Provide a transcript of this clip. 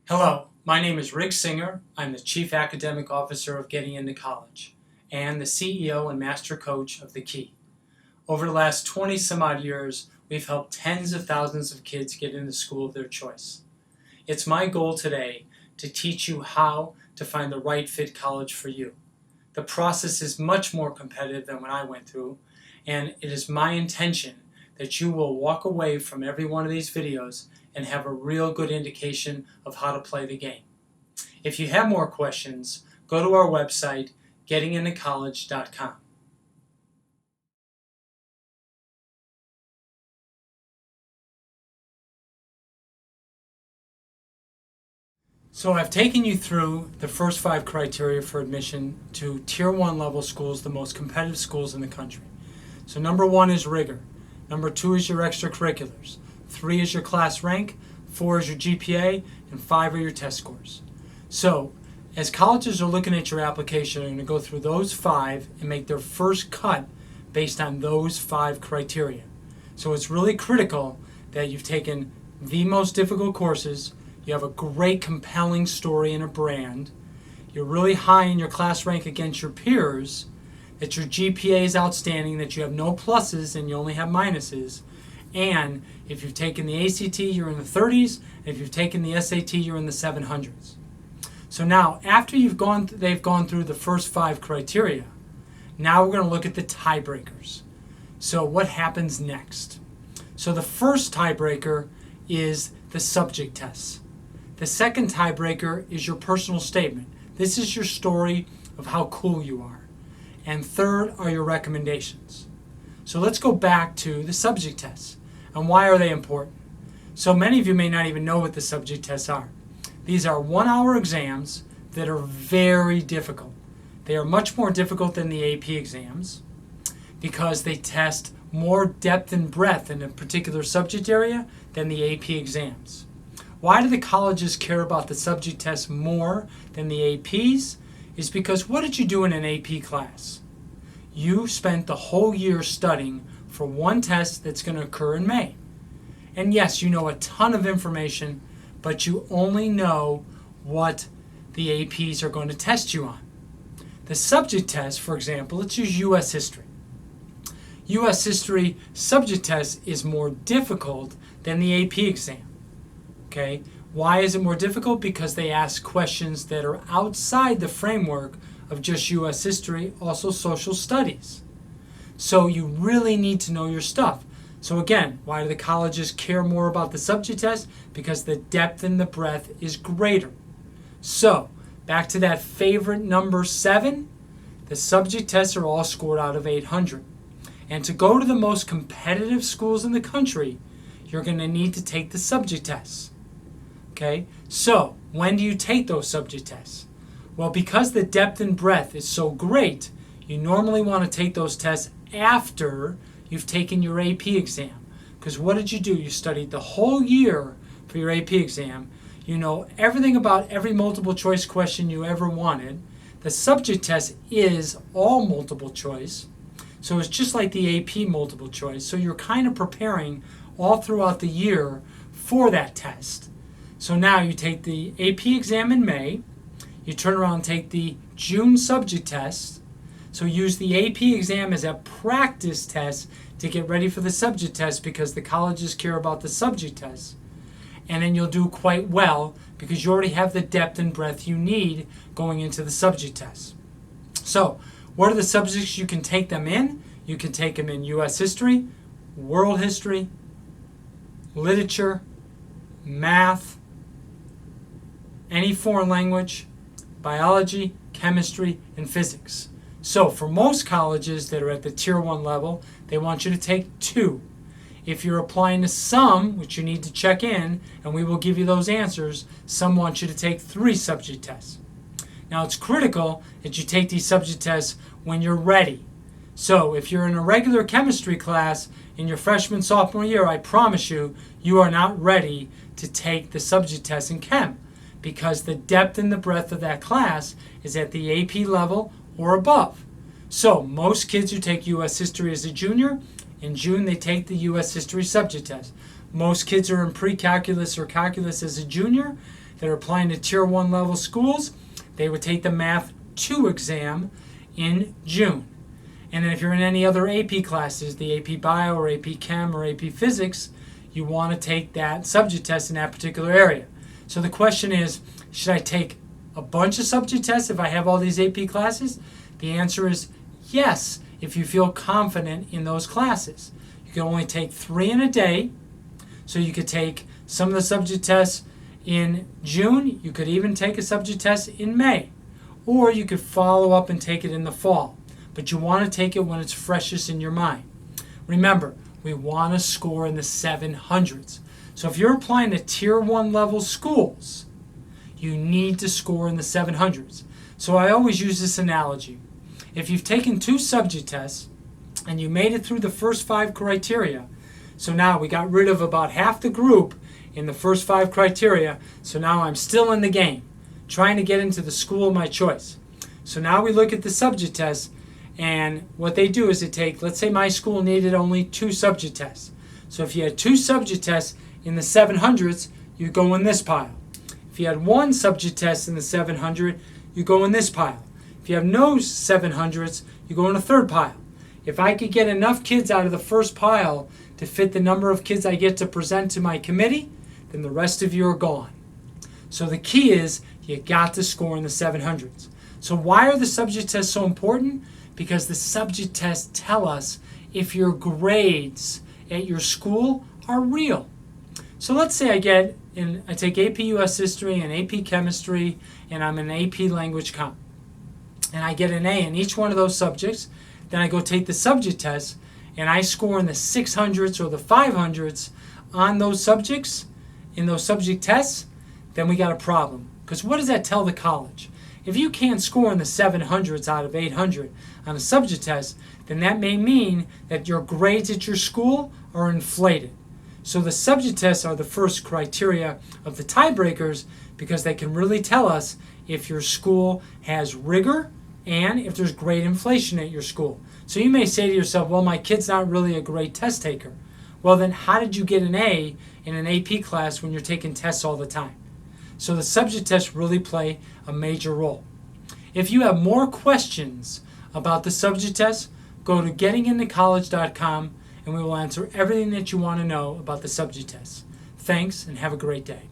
Hello, my name is Rick Singer. I'm the Chief Academic Officer of Getting Into College and the CEO and Master Coach of The Key. Over the last 20 some odd years, we've helped tens of thousands of kids get into school of their choice. It's my goal today to teach you how to find the right fit college for you. The process is much more competitive than what I went through, and it is my intention that you will walk away from every one of these videos and have a real good indication of how to play the game. If you have more questions, go to our website, gettingintocollege.com. So I've taken you through the first 5 criteria for admission to Tier 1 level schools, the most competitive schools in the country. So number 1 is rigor. Number 2 is your extracurriculars. 3 is your class rank. 4 is your GPA. And 5 are your test scores. So as colleges are looking at your application, they're going to go through those 5 and make their first cut based on those 5 criteria. So it's really critical that you've taken the most difficult courses. You have a great, compelling story and a brand. You're really high in your class rank against your peers. That your GPA is outstanding. That you have no pluses and you only have minuses. And if you've taken the ACT, you're in the 30s. And if you've taken the SAT, you're in the 700s. So now, after they've gone through the first 5 criteria, now we're going to look at the tiebreakers. So what happens next? So the first tiebreaker is the subject tests. The second tiebreaker is your personal statement. This is your story of how cool you are. And third are your recommendations. So let's go back to the subject tests. And why are they important? So many of you may not even know what the subject tests are. These are 1-hour exams that are very difficult. They are much more difficult than the AP exams because they test more depth and breadth in a particular subject area than the AP exams. Why do the colleges care about the subject tests more than the APs? Is because what did you do in an AP class? You spent the whole year studying for one test that's going to occur in May. And yes, you know a ton of information, but you only know what the APs are going to test you on. The subject test, for example, let's use U.S. history. U.S. history subject test is more difficult than the AP exam. Okay? Why is it more difficult? Because they ask questions that are outside the framework of just U.S. history, also social studies. So you really need to know your stuff. So again, why do the colleges care more about the subject test? Because the depth and the breadth is greater. So, back to that favorite number 7, the subject tests are all scored out of 800. And to go to the most competitive schools in the country, you're going to need to take the subject tests. Okay, so when do you take those subject tests? Well, because the depth and breadth is so great, you normally want to take those tests after you've taken your AP exam. Because what did you do? You studied the whole year for your AP exam. You know everything about every multiple choice question you ever wanted. The subject test is all multiple choice. So it's just like the AP multiple choice. So you're kind of preparing all throughout the year for that test. So now you take the AP exam in May, you turn around and take the June subject test. So use the AP exam as a practice test to get ready for the subject test because the colleges care about the subject test. And then you'll do quite well because you already have the depth and breadth you need going into the subject test. So what are the subjects you can take them in? You can take them in U.S. history, world history, literature, math, any foreign language, biology, chemistry, and physics. So for most colleges that are at the Tier 1 level, they want you to take 2. If you're applying to some, which you need to check in, and we will give you those answers, some want you to take 3 subject tests. Now it's critical that you take these subject tests when you're ready. So if you're in a regular chemistry class in your freshman, sophomore year, I promise you, you are not ready to take the subject test in chem because the depth and the breadth of that class is at the AP level or above. So most kids who take U.S. history as a junior, in June they take the U.S. history subject test. Most kids are in pre-calculus or calculus as a junior. that are applying to Tier 1 level schools, they would take the Math 2 exam in June. And then if you're in any other AP classes, the AP Bio or AP Chem or AP Physics, you want to take that subject test in that particular area. So the question is, should I take a bunch of subject tests if I have all these AP classes? The answer is yes, if you feel confident in those classes. You can only take 3 in a day, so you could take some of the subject tests in June. You could even take a subject test in May, or you could follow up and take it in the fall. But you want to take it when it's freshest in your mind. Remember, we want to score in the 700s. So if you're applying to Tier 1 level schools, you need to score in the 700s. So I always use this analogy. If you've taken 2 subject tests and you made it through the first 5 criteria, so now we got rid of about half the group in the first 5 criteria, so now I'm still in the game, trying to get into the school of my choice. So now we look at the subject tests, and what they do is they take, let's say my school needed only 2 subject tests. So if you had 2 subject tests in the 700s, you go in this pile. If you had 1 subject test in the 700, you go in this pile. If you have no 700s, you go in a third pile. If I could get enough kids out of the first pile to fit the number of kids I get to present to my committee, then the rest of you are gone. So the key is you got to score in the 700s. So why are the subject tests so important? Because the subject tests tell us if your grades at your school are real. So let's say I take AP US History and AP Chemistry, and I'm in AP Language Comp, and I get an A in each one of those subjects. Then I go take the subject test, and I score in the 600s or the 500s on those subjects, in those subject tests, then we got a problem. Because what does that tell the college? If you can't score in the 700s out of 800 on a subject test, then that may mean that your grades at your school are inflated. So the subject tests are the first criteria of the tiebreakers, because they can really tell us if your school has rigor and if there's grade inflation at your school. So you may say to yourself, well, my kid's not really a great test taker. Well, then how did you get an A in an AP class when you're taking tests all the time? So the subject tests really play a major role. If you have more questions about the subject tests, go to gettingintocollege.com and we will answer everything that you want to know about the subject tests. Thanks, and have a great day.